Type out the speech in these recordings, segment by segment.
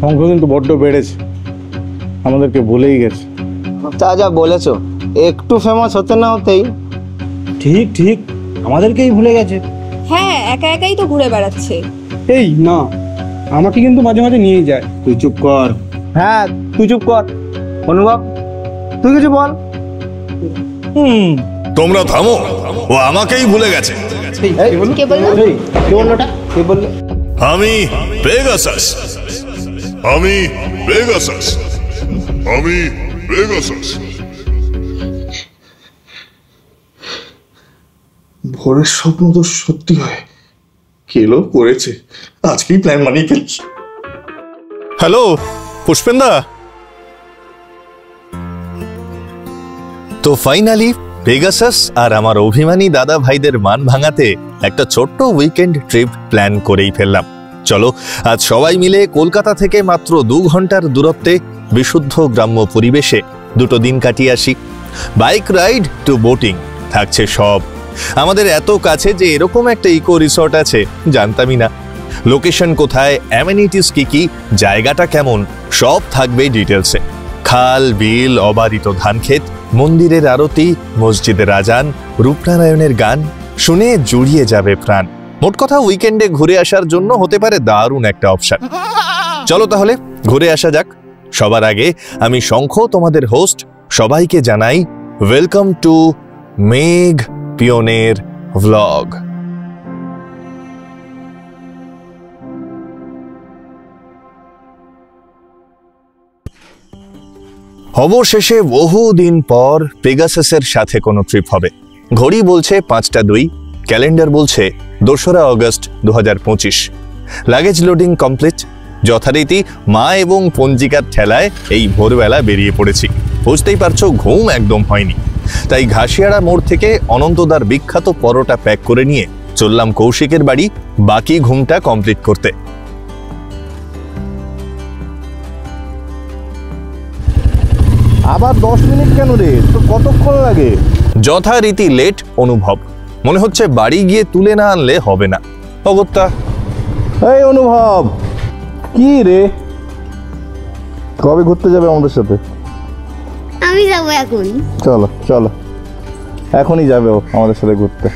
সংখ্যা কিন্তু বড্ড বেড়েছে, আমাদেরকে ভুলেই গেছে। তা যা বলেছো, একটু ফেমাস হতে না হতেই। ঠিক ঠিক, আমাদেরকেই ভুলে গেছে। হ্যাঁ, একা একাই তো ঘুরে বেড়াচ্ছে। এই না, আমাকে কিন্তু মাঝে মাঝে নিয়ে যায়। তুই চুপ কর। হ্যাঁ, তুই চুপ কর। অনুভব, তুই কিছু বল। তোমরা থামো, ও আমাকেই ভুলে গেছে। কে বললো? কে বললোটা? কে বললো? আমি পেগাসাস, আমি পেগাসাস, আমি পেগাসাস। ভোরের স্বপ্ন তো সত্যি হয়, কেলো করেছে, আজকেই প্ল্যান বানিয়ে ফেলছি। হ্যালো পুষ্পেন্দা। তো ফাইনালি পেগাসাস আর আমার অভিমানী দাদা ভাইদের মান ভাঙাতে একটা ছোট্ট উইকেন্ড ট্রিপ প্ল্যান করেই ফেললাম। চলো আজ সবাই মিলে কলকাতা থেকে মাত্র 2 ঘন্টার দূরত্বে বিশুদ্ধ গ্রাম্য পরিবেশে দুটো দিন কাটিয়ে আসি। বাইক রাইড টু বোটিং থাকছে সব। আমাদের এত কাছে যে এরকম একটা ইকো রিসর্ট আছে জানতামই না। লোকেশন কোথায়, অ্যামেনিটিস কি কি, জায়গাটা কেমন, সব থাকবে ডিটেলসে। খাল বিল, অবারিত ধানক্ষেত, মন্দিরের আরতি, মসজিদের আজান, রূপনারায়ণের গান শুনে জুড়িয়ে যাবে প্রাণ। মোট কথা উইকেন্ডে ঘুরে আসার জন্য হতে পারে দারুণ একটা অপশন। চলো তাহলে ঘুরে আসা যাক। সবার আগে আমি শঙ্খ, তোমাদের হোস্ট, সবাইকে জানাই ওয়েলকাম টু মেঘ পিওনের ভ্লগ। অবশেষে বহুদিন পর পেগাসাসের সাথে কোনো ট্রিপ হবে। ঘড়ি বলছে 5টা 2, ক্যালেন্ডার বলছে 2রা অগস্ট 2025। Luggage loading complete. যথারীতি মা এবং পঞ্জিকার ঠেলায় এই ভোরবেলা বেরিয়ে পড়েছি। বুঝতেই পারছো, ঘুম একদম হয়নি। তাই ঘাসিয়াড়া মোড় থেকে অনন্তদার বিখ্যাত পরোটা প্যাক করে নিয়ে চললাম কৌশিকের বাড়ি বাকি ঘুমটা কমপ্লিট করতে। আবার 10 মিনিট কেন রে? তো কতক্ষণ লাগে? যথারীতি লেট অনুভব। মনে হচ্ছে বাড়ি গিয়ে তুলে না আনলে হবে না। অগত্যা। এই অনুভব, কি রে, কবে ঘুরতে যাবে আমাদের সাথে? আমি যাবো এখন। চলো চলো, এখনই যাবে ও আমাদের সাথে ঘুরতে।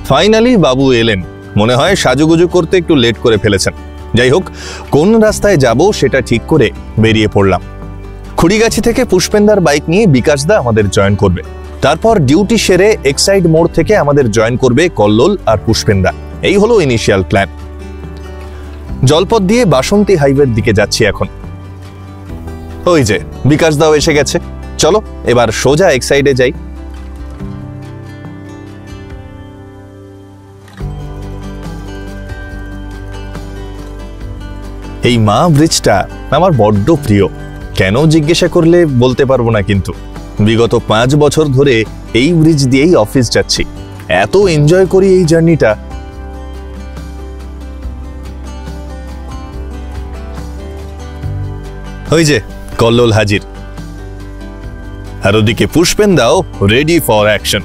ফাইনালি বাবু এলেন। মনে হয় সাজুগুজু করতে একটু লেট করে ফেলেছেন। যাই হোক, কোন রাস্তায় যাব সেটা ঠিক করে বেরিয়ে পড়লাম। খুড়িগাছি থেকে পুষ্পেন্দার বাইক নিয়ে বিকাশদা আমাদের জয়েন করবে। তারপর ডিউটি সেরে এক্সাইড মোড় থেকে আমাদের জয়েন করবে কল্লোল আর পুষ্পেন্দা। এই হলো ইনিশিয়াল প্ল্যান। জলপথ দিয়ে বাসন্তী হাইওয়ের দিকে যাচ্ছি এখন। ওই যে বিকাশদাও এসে গেছে। চলো এবার সোজা এক্সাইডে যাই। এই মা ব্রিজটা আমার বড্ড প্রিয়। কেন জিজ্ঞাসা করলে বলতে পারবো না, কিন্তু বিগত 5 বছর ধরে এই ব্রিজ দিয়েই অফিস যাচ্ছি। এত এনজয় করি এই জার্নিটা। ওই যে কল্লোল হাজির, আর ওদিকে পুষ্পেন্দাও রেডি ফর অ্যাকশন।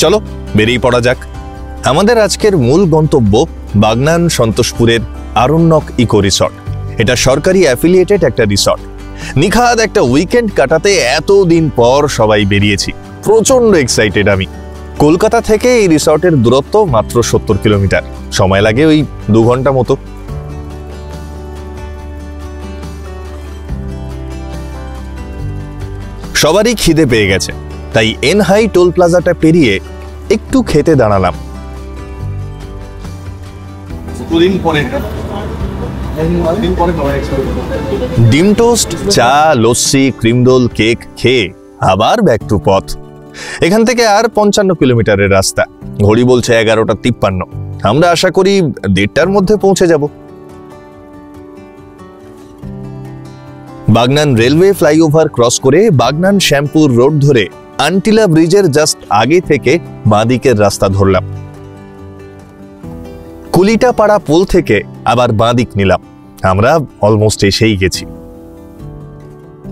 চলো বেরিয়ে পড়া যাক। আমাদের আজকের মূল গন্তব্য বাগনান সন্তোষপুরের আরণ্যক ইকো রিসর্ট। এটা সরকারি অ্যাফিলিয়েটেড একটা রিসর্ট। নিখাদ একটা উইকেন্ড কাটাতে এতদিন পর সবাই বেরিয়েছি। প্রচন্ড এক্সাইটেড আমি। কলকাতা থেকে এই রিসর্টের দূরত্ব মাত্র 70 কিলোমিটার। সময় লাগে ওই 2 ঘন্টা মতো। সবারই খিদে পেয়ে গেছে, তাই এনহাই টোল প্লাজাটা পেরিয়ে একটু খেতে দাঁড়ালাম। ডিম টোস্ট, চা, লস্যি, ক্রিমরোল, কেক খেয়ে আবার ব্যাক টু পথ। এখান থেকে আর 55 কিলোমিটারের রাস্তা। ঘড়ি বলছে 11:53। আমরা আশা করি 1:30টার মধ্যে পৌঁছে যাব। বাগনান রেলওয়ে ফ্লাইওভার ক্রস করে বাগনান শ্যামপুর রোড ধরে আন্টিলা ব্রিজের জাস্ট আগে থেকে বাঁদিকের রাস্তা ধরলাম। কুলিটাপাড়া পোল থেকে আবার বাঁদিক নিলাম। আমরা অলমোস্ট এসেই গেছি।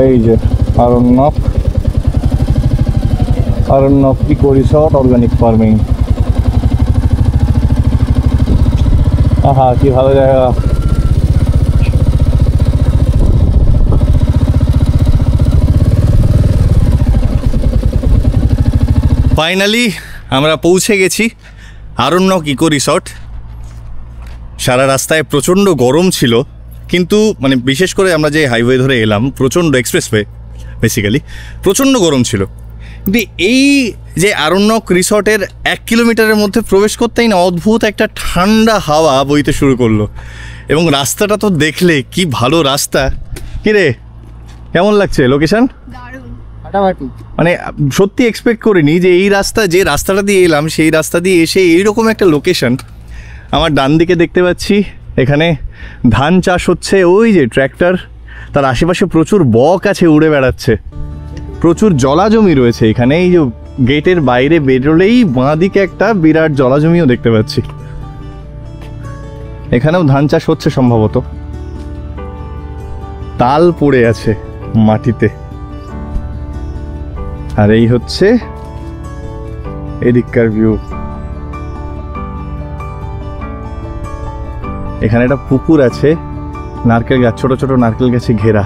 এই যে Aranyak eco resort, organic farming. আহা কি ভালো জায়গা। ফাইনালি আমরা পৌঁছে গেছি আরণ্যক ইকো রিসর্ট। সারা রাস্তায় প্রচণ্ড গরম ছিল, কিন্তু মানে বিশেষ করে আমরা যে হাইওয়ে ধরে এলাম, প্রচণ্ড এক্সপ্রেসওয়ে বেসিক্যালি, প্রচণ্ড গরম ছিল। কিন্তু এই যে আরণ্যক রিসর্টের 1 কিলোমিটারের মধ্যে প্রবেশ করতেই না অদ্ভুত একটা ঠান্ডা হাওয়া বইতে শুরু করলো। এবং রাস্তাটা তো দেখলে কি ভালো রাস্তা। কিরে, কেমন লাগছে লোকেশন? মানে সত্যি এক্সপেক্ট করিনি যে এই রাস্তা, যে রাস্তাটা দিয়ে এলাম সেই রাস্তা দিয়ে এসে এইরকম একটা লোকেশন। আমার ডান দিকে দেখতে পাচ্ছি এখানে ধান চাষ হচ্ছে, ওই যে ট্র্যাক্টর, তার আশেপাশে প্রচুর বক আছে উড়ে বেড়াচ্ছে, প্রচুর জলাজমি রয়েছে এখানে। এই যে গেটের বাইরে বেরোলেই বাঁ দিকে একটা বিরাট জলাজমিও দেখতে পাচ্ছি, এখানেও ধান চাষ হচ্ছে সম্ভবত। তাল পড়ে আছে মাটিতে। আর এই হচ্ছে এদিককার ভিউ। এখানে একটা পুকুর আছে, নারকেল গাছ, ছোট ছোট নারকেল গাছে ঘেরা।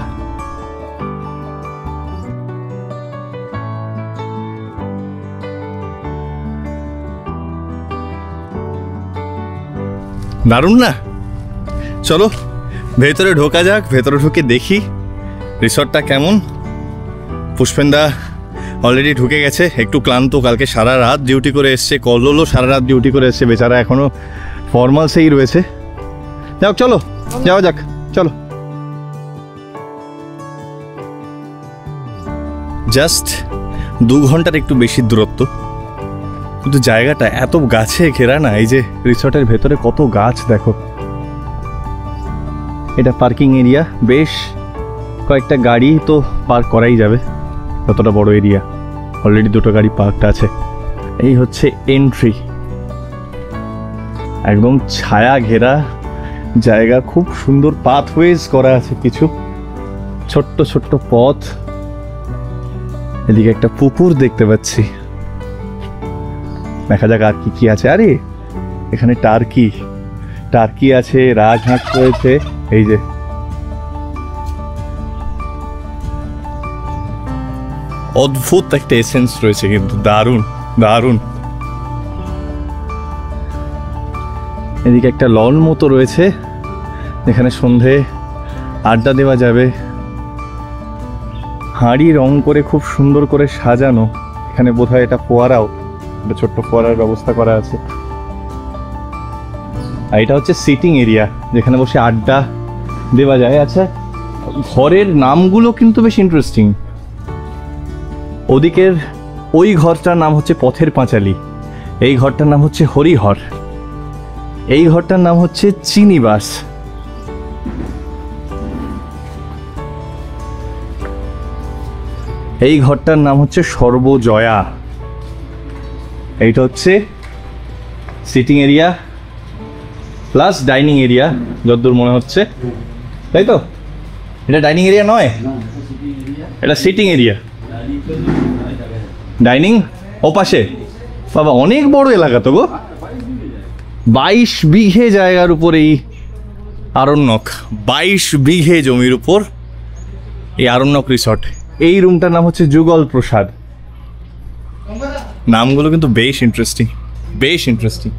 দারুণ না? চলো ভেতরে ঢোকা যাক, ভেতরে ঢুকে দেখি রিসর্টটা কেমন। পুষ্পেন্দা অলরেডি ঢুকে গেছে, একটু ক্লান্ত, কালকে সারা রাত ডিউটি করে এসছে। কল্লোলও সারা রাত ডিউটি করে এসছে, বেচারা এখনো ফর্মালসেই রয়েছে। যাক, চলো যাওয়া যাক, চলো। জাস্ট 2 ঘন্টার একটু বেশি দূরত্ব, কিন্তু জায়গাটা এত গাছে ঘেরা না। এই যে রিসর্টের ভেতরে কত গাছ দেখো। এটা পার্কিং এরিয়া, বেশ কয়েকটা গাড়ি তো পার্ক করাই যাবে, কতটা বড় এরিয়া। অলরেডি 2টো গাড়ি পার্কড আছে। এই হচ্ছে এন্ট্রি, একদম ছায়া ঘেরা জায়গা, খুব সুন্দর পাথওয়েজ করা আছে, কিছু ছোট্ট ছোট্ট পথ। এদিকে একটা পুকুর দেখতে পাচ্ছি, দেখা যাক আর কি কি আছে। আরে এখানে টার্কি আছে, রাজহাঁস রয়েছে। এই যে অদ্ভুত একটা এসেন্স রয়েছে, কিন্তু দারুণ দারুণ। এদিকে একটা লন মতো রয়েছে, এখানে সন্ধে আড্ডা দেওয়া যাবে। হাঁড়ি রং করে খুব সুন্দর করে সাজানো। এখানে বোধহয় এটা ফোয়ারাও, একটা ছোট্ট ফোয়ারার ব্যবস্থা করা আছে। আর এটা হচ্ছে সিটিং এরিয়া, যেখানে বসে আড্ডা দেওয়া যায়। আচ্ছা, ঘরের নামগুলো কিন্তু বেশ ইন্টারেস্টিং। ওদিকের ওই ঘরটার নাম হচ্ছে পথের পাঁচালী, এই ঘরটার নাম হচ্ছে হরিহর, এই ঘরটার নাম হচ্ছে চিনিবাস। এই ঘরটার নাম হচ্ছে সর্বজয়া। এইটা হচ্ছে sitting area plus dining area, যতদূর মনে হচ্ছে, তাই তো? এটা ডাইনিং এরিয়া নয়, এটা সিটিং এরিয়া। ডাইনিং ও পাশে। বাবা, অনেক বড় এলাকা তো গো। 22 বিঘে জায়গার উপর এই আরণ্যক, 22 বিঘে জমির উপর এই আরণ্যক রিসর্ট। এই রুমটার নাম হচ্ছে যুগল প্রসাদ। নামগুলো কিন্তু বেশ ইন্টারেস্টিং, বেশ ইন্টারেস্টিং।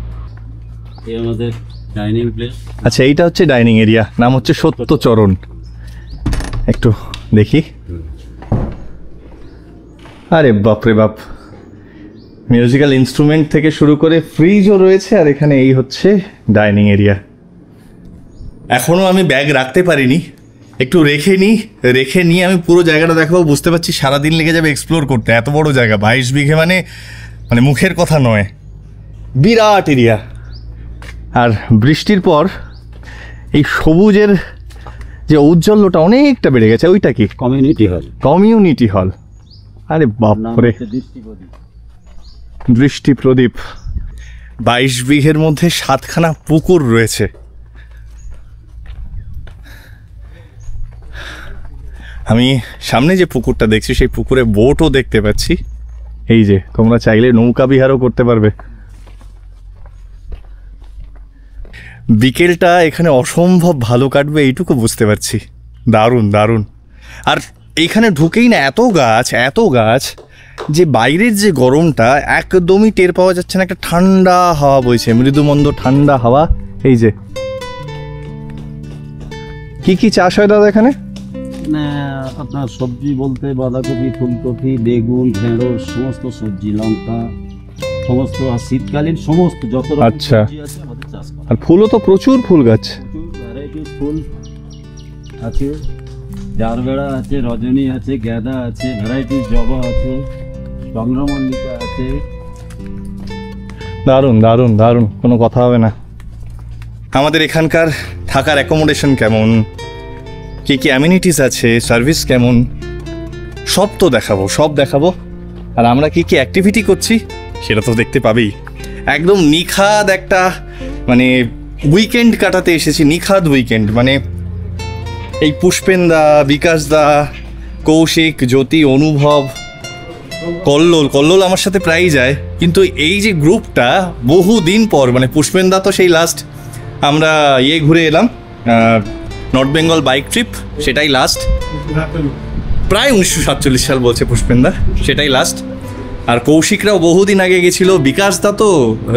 এই আমাদের ডাইনিং প্লেস। আচ্ছা, এইটা হচ্ছে ডাইনিং এরিয়া, নাম হচ্ছে সত্যচরণ। একটু দেখি। আরে বাপরে বাপ, মিউজিক্যাল ইনস্ট্রুমেন্ট থেকে শুরু করে ফ্রিজও রয়েছে। আর এখানে এই হচ্ছে ডাইনিং এরিয়া। এখনও আমি ব্যাগ রাখতে পারিনি, একটু রেখে নিয়ে আমি পুরো জায়গাটা দেখাবো। বুঝতে পারছি সারাদিন লেগে যাবে এক্সপ্লোর করতে, এত বড় জায়গা, 22 বিঘে, মানে মুখের কথা নয়, বিরাট এরিয়া। আর বৃষ্টির পর এই সবুজের যে ঔজ্জ্বল্যটা অনেকটা বেড়ে গেছে। ওইটা কি? Community hall. আরে বাপরে, দৃষ্টি প্রদীপ। 22 বিঘের মধ্যে 7খানা পুকুর রয়েছে। আমি সামনে যে পুকুরটা দেখছি সেই পুকুরে বোটও দেখতে পাচ্ছি। এই যে তোমরা চাইলে নৌকা বিহারও করতে পারবে। বিকেলটা এখানে অসম্ভব ভালো কাটবে এইটুকু বুঝতে পারছি। দারুণ দারুণ। আর এইখানে ঢুকেই না এত গাছ, যে বাইরের যে গরমটা একদমই টের পাওয়া যাচ্ছে না, একটা ঠান্ডা হাওয়া বইছে, মৃদুমন্দ ঠান্ডা হাওয়া। এই যে কি কি চাষ হয় দাদা এখানে? মানে আপনার সবজি বলতে বাঁধাকপি, ফুলকপি, বেগুন, ঢেঁড়স, সমস্ত সবজি, লঙ্কা, সমস্ত, আর শীতকালীন সমস্ত যত রকম আচ্ছা। সবজি আছে আমাদের চাষ করা। আর ফুলও তো প্রচুর ফুল গাছ। প্রচুর ভ্যারাইটিস ফুল আছে, জারবেড়া আছে, রজনী আছে, গাঁদা আছে, ভ্যারাইটিস জবা আছে, চন্দ্রমল্লিকা আছে। দারুণ দারুণ দারুণ, কোনো কথা হবে না। আমাদের এখানকার থাকার অ্যাকোমোডেশন কেমন, কী কী অ্যামিনিটিস আছে, সার্ভিস কেমন, সব তো দেখাবো, সব দেখাবো। আর আমরা কী কী অ্যাক্টিভিটি করছি সেটা তো দেখতে পাবেই। একদম নিখাদ একটা মানে উইকেন্ড কাটাতে এসেছি, নিখাদ উইকেন্ড। মানে এই পুষ্পেনদা, বিকাশদা, কৌশিক, জ্যোতি, অনুভব, কল্লোল আমার সাথে প্রায়ই যায়। কিন্তু এই যে গ্রুপটা বহুদিন পর, মানে পুষ্পেনদা তো সেই লাস্ট আমরা ঘুরে এলাম নর্থ বেঙ্গল বাইক ট্রিপ, সেটাই লাস্ট, প্রায় 1947 সাল বলছে পুষ্পেনদা, সেটাই লাস্ট। আর কৌশিকরাও বহুদিন আগে গেছিল। বিকাশদা তো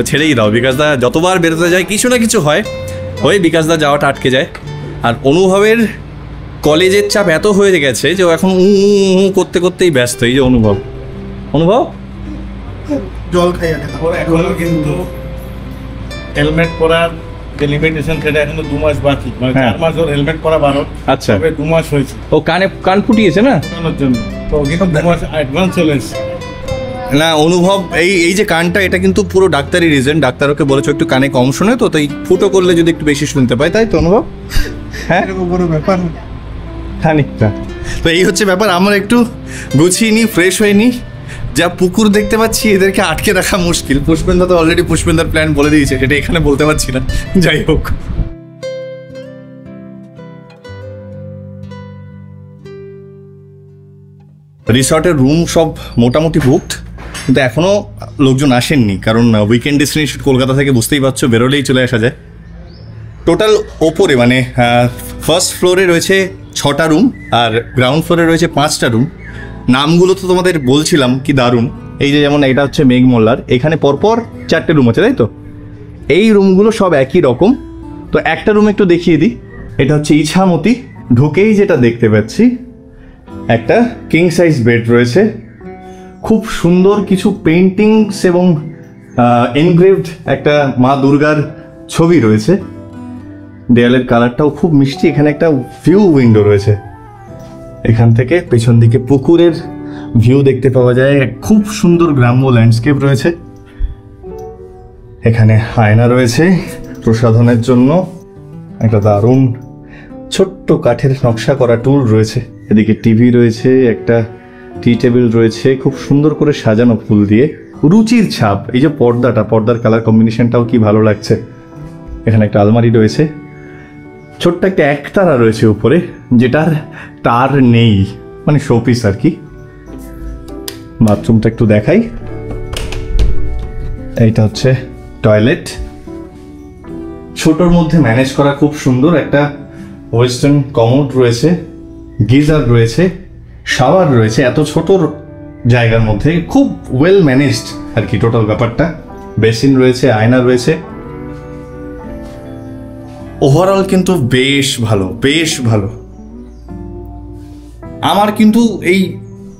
ছেড়েই দাও, বিকাশদা যতবার বেরোতে যায় কিছু না কিছু হয়, ওই বিকাশদা যাওয়াটা আটকে যায়। আর অনুভবের কলেজের চাপ এত হয়ে গেছে যে ও এখন করতে করতেই ব্যস্ত। এই যে অনুভব জল খাই এখনো কিন্তু হেলমেট পরার যে লিমিটেশন সেটা এখনো 2 মাস বাকি, মানে 4 মাস ওর হেলমেট পরা বারো। আচ্ছা, তবে 2 মাস হয়েছে ও কান ফুটিয়েছে না পড়ানোর জন্য, তো কিন্তু 2 মাস অ্যাডভান্স চলে এসেছে। না অনুভব, এই যে কানটা, এটা কিন্তু পুরো ডাক্তারি রিজন। ডাক্তার ওকে বলেছো একটু কানে কম শোনে, তো তাই ফুটো করলে যদি একটু বেশি শুনতে পায়, তাই তো অনুভব? হ্যাঁ, এরকম কোনো ব্যাপার না। খানিকটা। তো এই হচ্ছে ব্যাপার। আমরা একটু গুছিয়ে নিই, ফ্রেশ হয়ে নিই। যা পুকুর দেখতে পাচ্ছি এদেরকে আটকে রাখা মুশকিল। পুষ্পেন্দা তো অলরেডি পুষ্পেন্দার প্ল্যান বলে দিয়েছে, সেটা এখানে বলতে পারছি না। যাই হোক, রিসর্টের রুম সব মোটামুটি বুকড, কিন্তু এখনও লোকজন আসেননি, কারণ উইকেন্ড ডেস্টিনেশন কলকাতা থেকে বুঝতেই পারছো, বেরোলেই চলে আসা যায়। টোটাল ওপরে মানে ফার্স্ট ফ্লোরে রয়েছে 6টা রুম, আর গ্রাউন্ড ফ্লোরে রয়েছে 5টা রুম। নামগুলো তো তোমাদের বলছিলাম কি দারুণ। এই যে যেমন এটা হচ্ছে মেঘমোল্লার, এখানে পরপর 4টে রুম আছে, তাই তো? এই রুমগুলো সব একই রকম। তো একটা রুম একটু দেখিয়ে দিই। এটা হচ্ছে ইছামতি। ঢুকেই যেটা দেখতে পাচ্ছি, একটা কিং সাইজ বেড রয়েছে, খুব সুন্দর কিছু পেন্টিংস এবং এনগ্রেভড একটা মা দুর্গার ছবি রয়েছে। দেয়ালের কালারটাও খুব মিষ্টি। এখানে একটা ভিউ উইন্ডো রয়েছে, এখান থেকে পেছন দিকে পুকুরের ভিউ দেখতে পাওয়া যায়। খুব সুন্দর গ্রাম্য ল্যান্ডস্কেপ রয়েছে। এখানে আয়না রয়েছে প্রসাধনের জন্য, একটা দারুণ ছোট্ট কাঠের নকশা করা টুল রয়েছে। এদিকে টিভি রয়েছে, একটা টি টেবিল রয়েছে, খুব সুন্দর করে সাজানো ফুল দিয়ে, রুচির ছাপ। এই যে পর্দার কালার কম্বিনেশনটাও কি ভালো লাগছে। এখানে একটা আলমারি রয়েছে, ছোট্ট একটা একতারা রয়েছে উপরে, যেটার তার নেই, মানে শোপিস আর কি। বাথরুমটা একটু দেখাই। এইটা হচ্ছে টয়লেট, ছোটোর মধ্যে ম্যানেজ করা, খুব সুন্দর। একটা ওয়েস্টার্ন কমোড রয়েছে, গিজার রয়েছে, শাওয়ার রয়েছে। এত ছোট জায়গার মধ্যে খুব ওয়েল ম্যানেজড আর কি টোটাল ব্যাপারটা। বেসিন রয়েছে, আয়না রয়েছে। ওভারঅল কিন্তু বেশ ভালো। আমার কিন্তু এই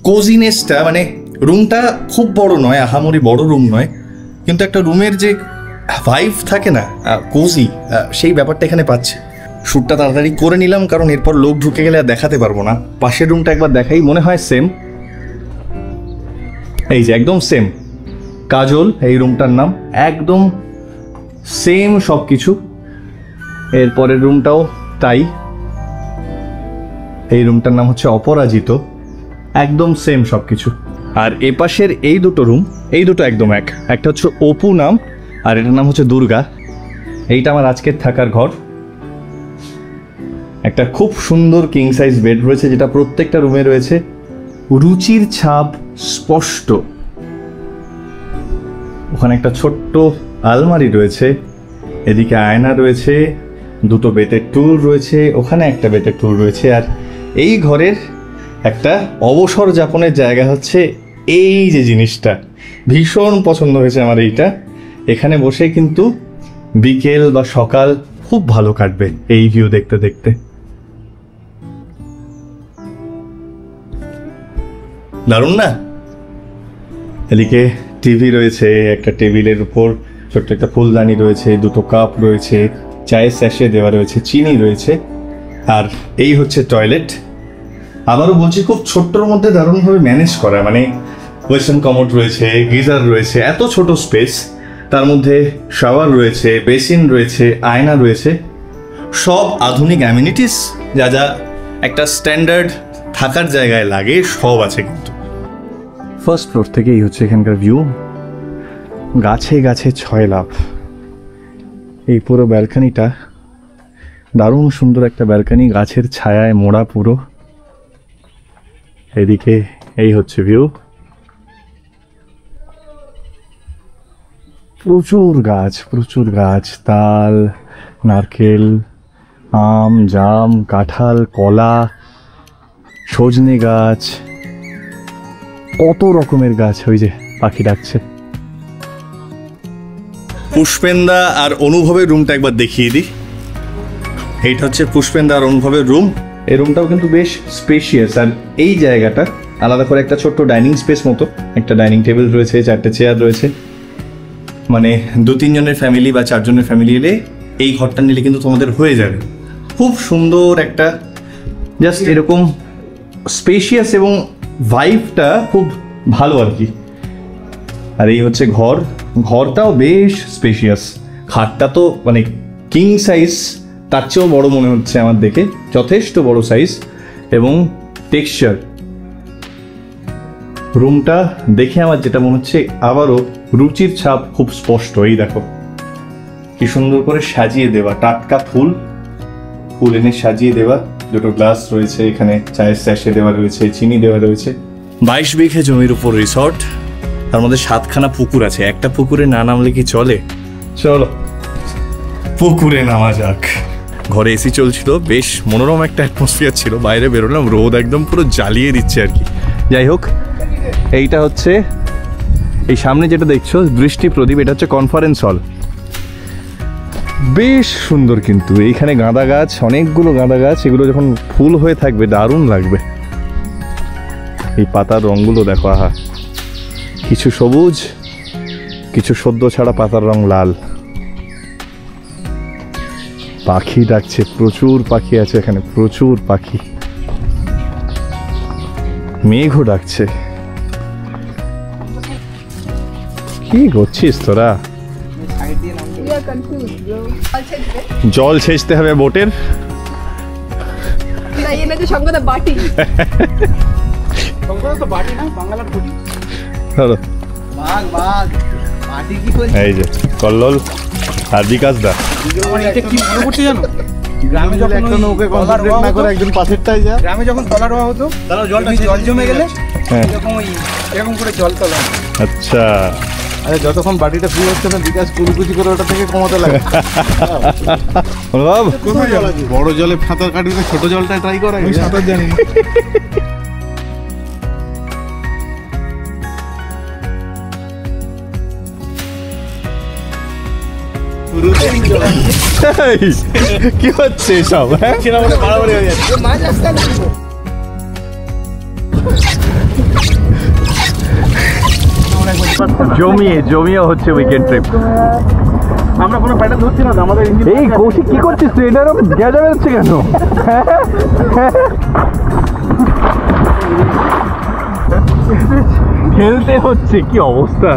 কোজিনেসটা, মানে রুমটা খুব বড় নয়, আহামরি বড় রুম নয়, কিন্তু একটা রুমের যে ভাইব থাকে না, কোজি, সেই ব্যাপারটা এখানে পাচ্ছে। শ্যুটটা তাড়াতাড়ি করে নিলাম, কারণ এরপর লোক ঢুকে গেলে আর দেখাতে পারবো না। পাশের রুমটা একবার দেখাই, মনে হয় সেম। এই যে একদম সেম, কাজল এই রুমটার নাম, একদম সেম সব কিছু। এরপরের রুমটাও তাই, এই রুমটার নাম হচ্ছে অপরাজিত, একদম সেম সব কিছু। আর এপাশের এই দুটো রুম, এই দুটো একদম এক। একটা হচ্ছে অপু নাম, আর এটার নাম হচ্ছে দুর্গা। এইটা আমার আজকের থাকার ঘর। একটা খুব সুন্দর কিং সাইজ বেড রয়েছে, যেটা প্রত্যেকটা রুমে রয়েছে। রুচির ছাপ স্পষ্ট। ওখানে একটা ছোট্ট আলমারি রয়েছে, এদিকে আয়না রয়েছে, দুটো বেতের টুল রয়েছে, ওখানে একটা বেতের টুল রয়েছে। আর এই ঘরের একটা অবসর যাপনের জায়গা হচ্ছে এই যে জিনিসটা ভীষণ পছন্দ হয়েছে আমার, এইটা এখানে বসে কিন্তু বিকেল বা সকাল খুব ভালো কাটবে এই ভিউ দেখতে দেখতে। দারুণ না? এদিকে টিভি রয়েছে, একটা টেবিলের উপর ছোট্ট একটা ফুলদানি রয়েছে, দুটো কাপ রয়েছে, চায়ের স্যাশে দেওয়া রয়েছে, চিনি রয়েছে, আর এই হচ্ছে টয়লেট। আবারও বলছি খুব ছোট্টর মধ্যে দারুণভাবে ম্যানেজ করা, মানে ওয়েস্টার্ন কমোড রয়েছে, গিজার রয়েছে, এত ছোট স্পেস, তার মধ্যে শাওয়ার রয়েছে, বেসিন রয়েছে, আয়না রয়েছে, সব আধুনিক অ্যামিনিটিস যা যা একটা স্ট্যান্ডার্ড থাকার জায়গায় লাগে সব আছে। কিন্তু ফার্স্ট ফ্লোর থেকেই হচ্ছে এখানকার ভিউ, গাছে গাছে ছয় লাভ। এই পুরো ব্যালকানিটা দারুণ সুন্দর একটা ব্যালকানি, গাছের ছায়ায় মোড়া পুরো। এদিকে এই হচ্ছে ভিউ, প্রচুর গাছ, তাল, নারকেল, আম, জাম, কাঁঠাল, কলা, সজনে গাছ, কত রকমের গাছ। ওই যে পাখি ডাকছে। পুষ্পেন্দা আর অনুভবের রুমটা একবার দেখিয়ে দিই। এইটা হচ্ছে পুষ্পেন্দা আর অনুভবের রুম। এই রুমটাও কিন্তু বেশ স্পেশিয়াস, আর এই জায়গাটা আলাদা করে একটা ছোট্ট ডাইনিং স্পেস মতো, একটা ডাইনিং টেবিল রয়েছে, 4টে চেয়ার রয়েছে, মানে 2-3 জনের ফ্যামিলি বা 4 জনের ফ্যামিলি এলে এই ঘরটা নিলে কিন্তু তোমাদের হয়ে যাবে। খুব সুন্দর একটা জাস্ট এরকম স্পেশিয়াস এবং ভাইবটা খুব ভালো আর কি। আর এই হচ্ছে ঘরটাও বেশ স্পেশিয়াস। খাটটা তো মানে কিং সাইজ, তার চেয়েও বড় মনে হচ্ছে আমার দেখে, যথেষ্ট বড় সাইজ এবং টেক্সচার। রুমটা দেখে আমার যেটা মনে হচ্ছে আবারও রুচির ছাপ খুব স্পষ্ট। এই দেখো কি সুন্দর করে সাজিয়ে দেওয়া, টাটকা ফুল এনে সাজিয়ে দেওয়া, দুটো গ্লাস রয়েছে এখানে, চায়ের স্যাশে দেওয়া রয়েছে, চিনি দেওয়া রয়েছে। 22 বিঘে জমির উপর রিসর্ট, তার মধ্যে 7খানা পুকুর আছে। একটা পুকুরে না নামলে কি চলে? চলো পুকুরে নামা যাক। ঘরে এসি চলছিল, বেশ মনোরম একটা অ্যাটমসফিয়ার ছিল। বাইরে বেরোলাম, রোদ একদম পুরো জ্বালিয়ে দিচ্ছে আর কি। যাই হোক, এইটা হচ্ছে এই সামনে যেটা দেখছো দৃষ্টি প্রদীপ, এটা হচ্ছে কনফারেন্স হল। বেশ সুন্দর, কিন্তু এইখানে গাঁদা গাছ, অনেকগুলো গাঁদা গাছ, এগুলো যখন ফুল হয়ে থাকবে দারুণ লাগবে। এই পাতার রঙগুলো দেখো, আহা, কিছু সবুজ, কিছু সদ্য ছাড়া পাতার রং লাল। পাখি ডাকছে, প্রচুর পাখি আছে এখানে, প্রচুর পাখি। মেঘও ডাকছে। কি করছিস তোরা? জল ছেঁচতে হবে বোটের। এই যে কল্লোল আর বিকাশ দা। গ্রামে যখন একজন পাশেরটাই যায়, গ্রামে যখন তলা রোয়া হতো, জল জমে গেলে এরকম করে জল তোলা। আচ্ছা, আরে যতক্ষণ বাটিটা ফ্রি হচ্ছে না, বিকাশ কুচি করে ওটা থেকে কমাতে লাগে। বড় জলে সাঁতার কাটবি না, ছোট জলটা ট্রাই করা। আমি সাঁতার জানি না। কি হচ্ছে সব? জমিয়ে হচ্ছে উইকেন্ড ট্রিপ। আমরা কোনো প্যাটার্ন ধরছি না আমাদের। এই কৌশিক কি করছিস তুই? এটা এরকম গেজা বেরোচ্ছে কেন? খেলতে হচ্ছে, কি অবস্থা।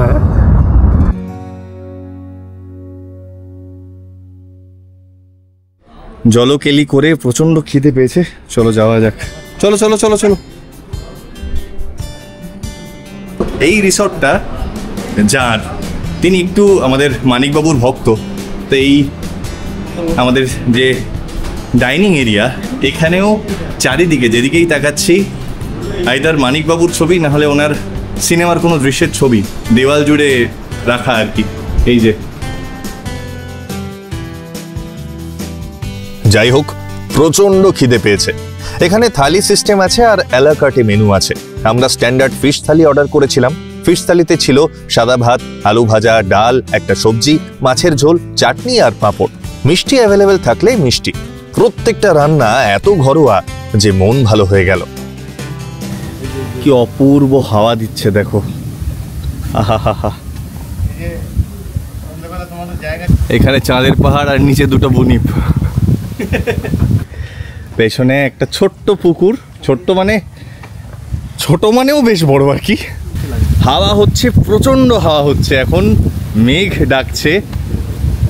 জলকেলি করে প্রচন্ড খিদে পেয়েছে, চলো যাওয়া যাক। চলো চলো চলো চলো। এই রিসর্টটা যার, তিনি একটু আমাদের মানিকবাবুর ভক্ত। তো এই আমাদের যে ডাইনিং এরিয়া, এখানেও চারিদিকে যেদিকেই তাকাচ্ছি আইদার মানিকবাবুর ছবি, না হলে ওনার সিনেমার কোনো দৃশ্যের ছবি দেওয়াল জুড়ে রাখা আর কি। এই যে, যাই হোক, প্রচন্ড খিদে পেয়েছে। এখানে থালি সিস্টেম আছে আর এলাকাটে মেনু আছে। আমরা স্ট্যান্ডার্ড ফিশ থালি অর্ডার করেছিলাম। ফিশ থালিতে ছিল সাদা ভাত, আলু ভাজা, ডাল, একটা সবজি, মাছের ঝোল, চাটনি আর পাঁপড়। মিষ্টি অ্যাভেলেবেল থাকলে মিষ্টি। প্রত্যেকটা রান্না এত ঘরোয়া যে মন ভালো হয়ে গেল। কি অপূর্ব হাওয়া দিচ্ছে দেখো, আহা হা হা। এখানে চাঁদের পাহাড় আর নিচে দুটো বনিপ, পেছনে একটা ছোট্ট পুকুর, ছোট মানেও বেশ বড় আর কি। হাওয়া হচ্ছে, প্রচন্ড হাওয়া হচ্ছে, এখন মেঘ ডাকছে।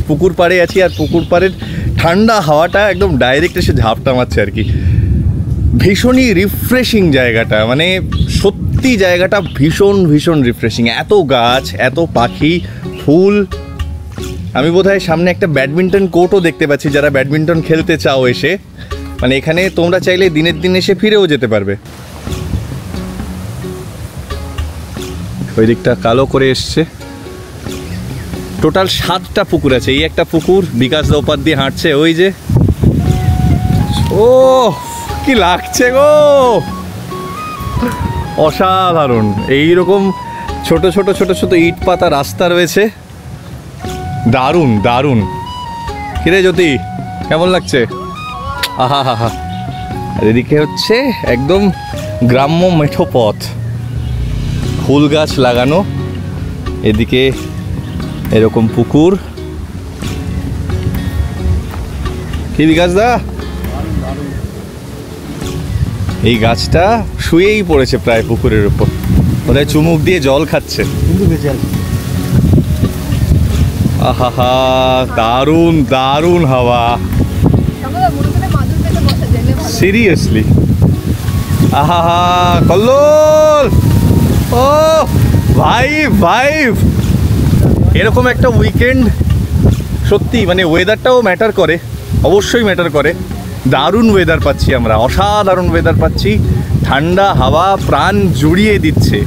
পুকুর পাড়ে আছি আর পুকুর পাড়ের ঠান্ডা হাওয়াটা একদম ডাইরেক্ট এসে ঝাপটা মারছে আর কি। ভীষণই রিফ্রেশিং জায়গাটা, মানে সত্যি জায়গাটা ভীষণ ভীষণ রিফ্রেশিং। এত গাছ, এত পাখি, ফুল। আমি বোধহয় সামনে একটা ব্যাডমিন্টন কোর্টও দেখতে পাচ্ছি, যারা ব্যাডমিন্টন খেলতে চাও এসে, মানে এখানে তোমরা চাইলে দিনের দিন এসে ফিরেও যেতে পারবে। ওই দিকটা কালো করে এসছে। টোটাল 7টা পুকুর আছে। এই একটা পুকুর, বিকাশ দা ওপার দিয়ে হাঁটছে, ওই যে। ও কি লাগছে গো, অসাধারণ। এইরকম ছোট ছোট ছোট ছোট ইট পাতা রাস্তা রয়েছে, দারুণ দারুণ। কিরে জ্যোতি, কেমন লাগছে? আহা হা হা। আর এদিকে হচ্ছে একদম গ্রাম্য মেঠো পথ, ফুল গাছ লাগানো, এদিকে এরকম পুকুর। কি বিকাশ দা, এই গাছটা শুয়েই পড়েছে প্রায় পুকুরের উপর, ওদের চুমুক দিয়ে জল খাচ্ছে। আহা হা, দারুণ দারুণ হাওয়া, সিরিয়াসলি। আহা হা, কল্লোল, ও ভাইব। এরকম একটা উইকেন্ড সত্যি, মানে ওয়েদারটাও ম্যাটার করে, অবশ্যই ম্যাটার করে। দারুণ ওয়েদার পাচ্ছি আমরা, অসাধারণ ওয়েদার পাচ্ছি, ঠান্ডা হাওয়া প্রাণ জুড়িয়ে দিচ্ছে।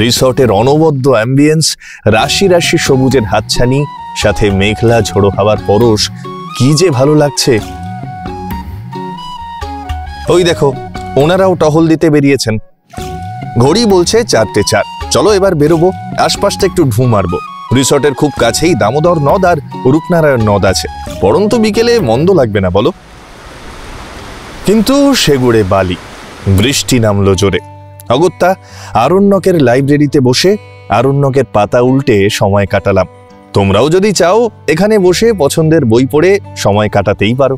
রিসর্টের অনবদ্য অ্যাম্বিয়েন্স, রাশি রাশি সবুজের হাতছানি, সাথে মেঘলা ঝোড়ো হাওয়ার পরশ, কি যে ভালো লাগছে। ওই দেখো, ওনারাও টহল দিতে বেরিয়েছেন। ঘড়ি বলছে 4:04। চলো এবার বেরোবো, আশপাশটা একটু ঢু মারবো। রিসর্টের খুব কাছেই দামোদর নদ আর রূপনারায়ণ নদ আছে। পরন্ত বিকেলে মন্দ লাগবে না বলো। কিন্তু সেগুড়ে বালি, বৃষ্টি নামলো জোরে। অগত্যা আরণ্যকের লাইব্রেরিতে বসে আরণ্যকের পাতা উল্টে সময় কাটালাম। তোমরাও যদি চাও এখানে বসে পছন্দের বই পড়ে সময় কাটাতেই পারো।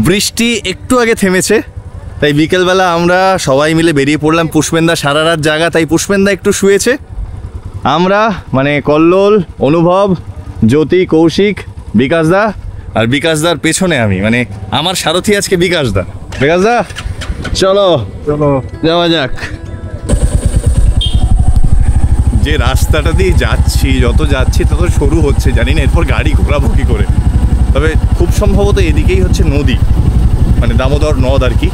বৃষ্টি একটু আগে থেমেছে, তাই বিকেলবেলা আমরা সবাই মিলে বেরিয়ে পড়লাম। পুষ্পেন্দা সারা রাত জাগা, তাই পুষ্পেন্দা একটু শুয়েছে। আমরা মানে কল্লোল, অনুভব, জ্যোতি, কৌশিক, বিকাশদা, আর বিকাশদার পেছনে আমি, মানে আমার সারথি আজকে বিকাশদা। বিকাশদা চলো চলো যাওয়া যাক। যে রাস্তাটা দিয়ে যাচ্ছি, যত যাচ্ছি তত সরু হচ্ছে, জানি না এরপর গাড়ি ঘোরাবো কি করে। তবে খুব সম্ভবত এদিকেই হচ্ছে নদী, মানে দামোদর নদ আর কি,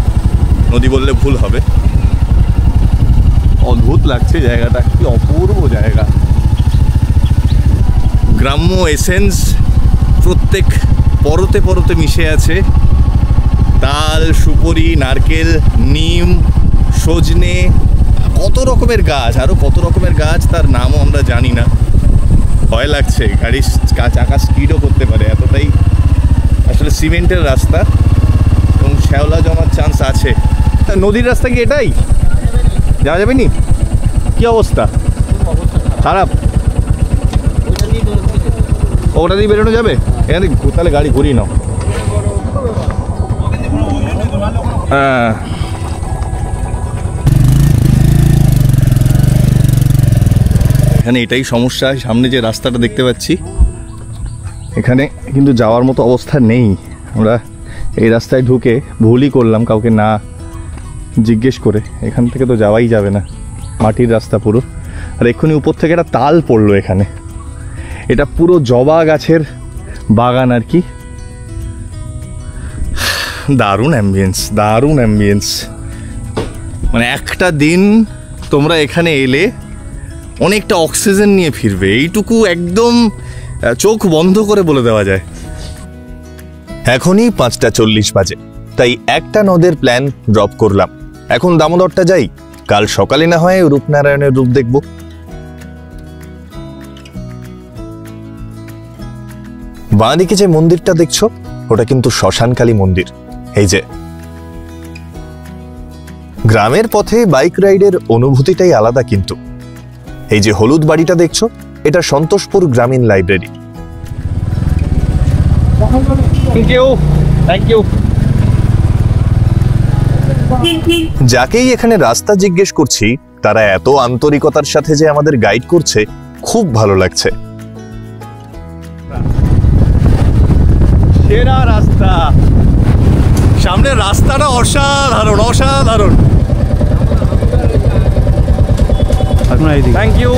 নদী বললে ভুল হবে। অদ্ভুত লাগছে জায়গাটা, কি অপূর্ব জায়গা। গ্রাম্য এসেন্স প্রত্যেক পরতে পরতে মিশে আছে। তাল, সুপারি, নারকেল, নিম, সজনে, কত রকমের গাছ, আরও কত রকমের গাছ, তার নামও আমরা জানি না। ভয় লাগছে, গাড়ির চাকা স্কিডও করতে পারে, এতটাই আসলে সিমেন্টের রাস্তা এবং শ্যাওলা জমার চান্স আছে। নদীর রাস্তা কি এটাই? যাওয়া যাবে নি? কি অবস্থা? খারাপ? ওটা দিয়ে বেরোনো যাবে? এখানে তাহলে গাড়ি ঘুরিয়ে নাও। হ্যাঁ, এখানে এটাই সমস্যা। সামনে যে রাস্তাটা দেখতে পাচ্ছি, এখানে কিন্তু যাওয়ার মতো অবস্থা নেই। আমরা এই রাস্তায় ঢুকে ভুলই করলাম কাউকে না জিজ্ঞেস করে। এখান থেকে তো যাওয়াই যাবে না, মাটির রাস্তা পুরো। আর এক্ষুনি উপর থেকে একটা তাল পড়লো এখানে। এটা পুরো জবা গাছের বাগান আর কি। দারুণ অ্যাম্বিয়েন্স, দারুণ অ্যাম্বিয়েন্স। মানে একটা দিন তোমরা এখানে এলে অনেকটা অক্সিজেন নিয়ে ফিরবে, এইটুকু একদম চোখ বন্ধ করে বলে দেওয়া যায়। এখনই 5:40 বাজে। তাই একটা নদের প্ল্যান ড্রপ করলাম। এখন দামোদরটা যাই, কাল সকালে না হয় রূপনারায়ণের রূপ দেখব। বাঁ দিকে যে মন্দিরটা দেখছো ওটা কিন্তু শ্মশানকালী মন্দির। এই যে গ্রামের পথে বাইক রাইডের অনুভূতিটাই আলাদা। কিন্তু এই যে হলুদ বাড়িটা দেখছো এটা সন্তোষপুর গ্রামীণ লাইব্রেরি। Thank you. যাকেই এখানে রাস্তা জিজ্ঞেস করছি তারা এত আন্তরিকতার সাথে যে আমাদের গাইড করছে, খুব ভালো লাগছে। সেরা রাস্তা, সামনের রাস্তাটা অসাধারণ অসাধারণ। Thank you.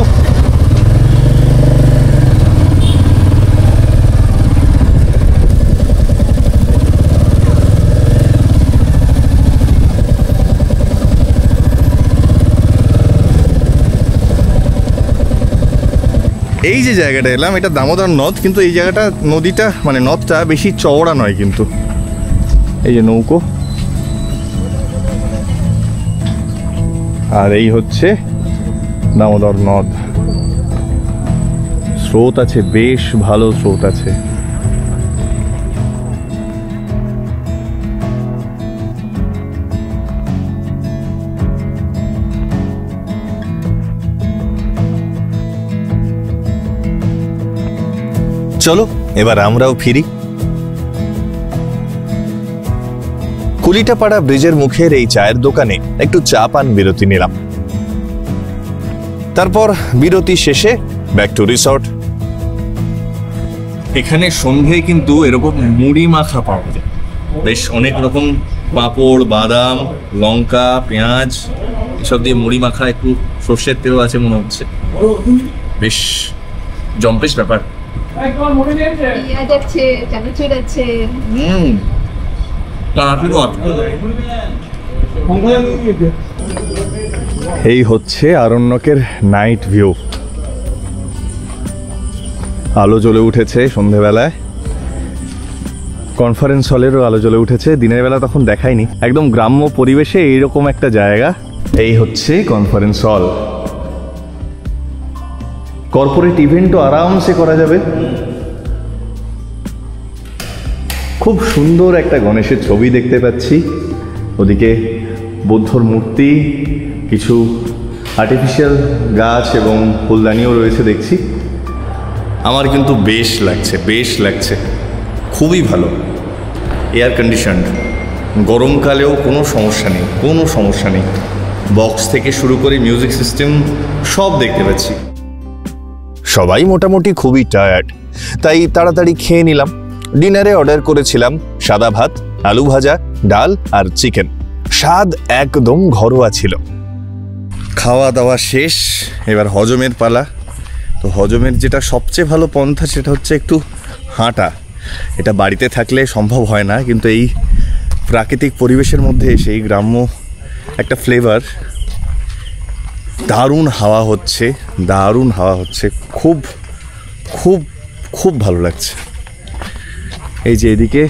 এই যে জায়গাটা এলাম এটা দামোদর নদ, কিন্তু এই জায়গাটা নদীটা মানে নদটা বেশি চওড়া নয়। কিন্তু এই যে নৌকো, আর এই হচ্ছে দামোদর নদ। স্রোত আছে, বেশ ভালো স্রোত আছে। চলো এবার আমরাও ফিরি। কুলিটাপাড়া ব্রিজের মুখের এই চায়ের দোকানে একটু চা পান বিরতি নিলাম। তারপর বিরতি শেষে ব্যাক টু রিসর্ট। এখানে সন্ধ্যায় কিন্তু এরকম মুড়ি মাখা পাওয়া যায়, বেশ অনেক রকম পাঁপড়, বাদাম, লঙ্কা, পেঁয়াজ এসব দিয়ে মুড়ি মাখা, একটু সর্ষের তেল আছে মনে হচ্ছে, বেশ জম্পেশ ব্যাপার। পেঁয়াজ আছে, চানাচুর আছে। এই হচ্ছে আরণ্যকের নাইট ভিউ। আলো জ্বলে উঠেছে সন্ধেবেলায়, কনফারেন্স হলেরও আলো জ্বলে উঠেছে। দিনের বেলা তখন দেখায়নি। একদম গ্রাম্য পরিবেশে এইরকম একটা জায়গা। এই হচ্ছে কনফারেন্স হল। কর্পোরেট ইভেন্টও আরামসে করা যাবে। খুব সুন্দর একটা গণেশের ছবি দেখতে পাচ্ছি, ওদিকে বুদ্ধর মূর্তি, কিছু আর্টিফিশিয়াল গাছ এবং ফুলদানিও রয়েছে দেখছি। আমার কিন্তু বেশ লাগছে, বেশ লাগছে, খুবই ভালো। এয়ার কন্ডিশনড, গরমকালেও কোনো সমস্যা নেই, কোনো সমস্যা নেই। বক্স থেকে শুরু করে মিউজিক সিস্টেম সব দেখতে পাচ্ছি। সবাই মোটামুটি খুবই টায়ার্ড, তাই তাড়াতাড়ি খেয়ে নিলাম। ডিনারে অর্ডার করেছিলাম সাদা ভাত, আলু ভাজা, ডাল আর চিকেন। স্বাদ একদম ঘরোয়া ছিল। খাওয়া দাওয়া শেষ, এবার হজমের পালা। তো হজমের যেটা সবচেয়ে ভালো পন্থা সেটা হচ্ছে একটু হাঁটা। এটা বাড়িতে থাকলে সম্ভব হয় না, কিন্তু এই প্রাকৃতিক পরিবেশের মধ্যে এসে এই গ্রাম্য একটা ফ্লেভার। দারুণ হাওয়া হচ্ছে, দারুণ হাওয়া হচ্ছে, খুব খুব খুব ভালো লাগছে। এই যে এদিকে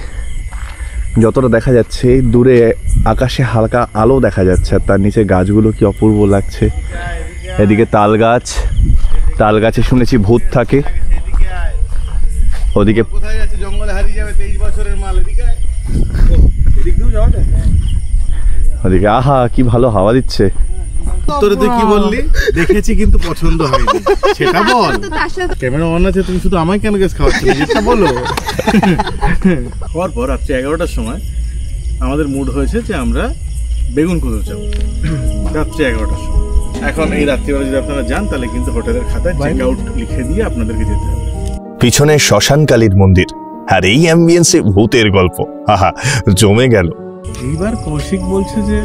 যতটা দেখা যাচ্ছে, দূরে আকাশে হালকা আলো দেখা যাচ্ছে, আর তার নিচে গাছগুলো কি অপূর্ব লাগছে। এদিকে তাল গাছ, তাল গাছে শুনেছি ভূত থাকে। ওদিকে ওদিকে আহা কি ভালো হাওয়া দিচ্ছে। তোরে তুই কি বললি? দেখেছি কিন্তু পছন্দ হয়নি, সেটা বল। ক্যামেরা অন আছে, তুমি শুধু আমায় কেন গ্যাস খাওয়াচ্ছ, যেটা বলো। পর রাত্রি 11টার সময় আমাদের মুড হয়েছে যে আমরা বেগুন কুদুর যাবো, রাত্রি 11টার সময়। এখন এই রাত্রিবেলা যদি আপনারা যান তাহলে কিন্তু হোটেলের খাতায় চেক আউট লিখে দিয়ে আপনাদেরকে যেতে হবে। পিছনে শ্মশানকালীর মন্দির, আর এই অ্যাম্বিয়েন্সে ভূতের গল্প, আহা জমে গেল। এইবার কৌশিক বলছে যে,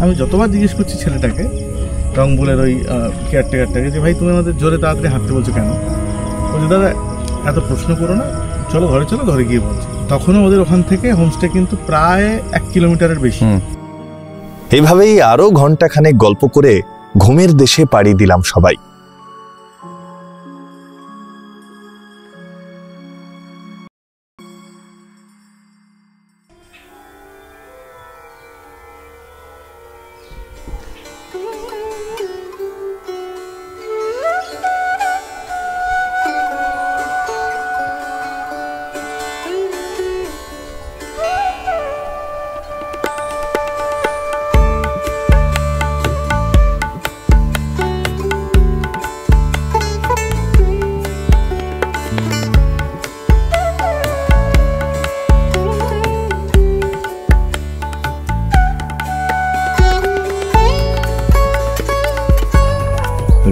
আমি যতবার জিজ্ঞেস করছি ছেলেটাকে, রংপুরের ওই কেয়ারটেকারটাকে, যে ভাই তুমি আমাদের জোরে তাড়াতাড়ি হাঁটতে বলছো কেন? বলছে দাদা এত প্রশ্ন করো না, চলো ঘরে গিয়ে বলছি। তখনও ওদের ওখান থেকে হোমস্টে কিন্তু প্রায় 1 কিলোমিটারের বেশি। এইভাবেই আরো ঘন্টাখানেক গল্প করে ঘুমের দেশে পাড়ি দিলাম সবাই।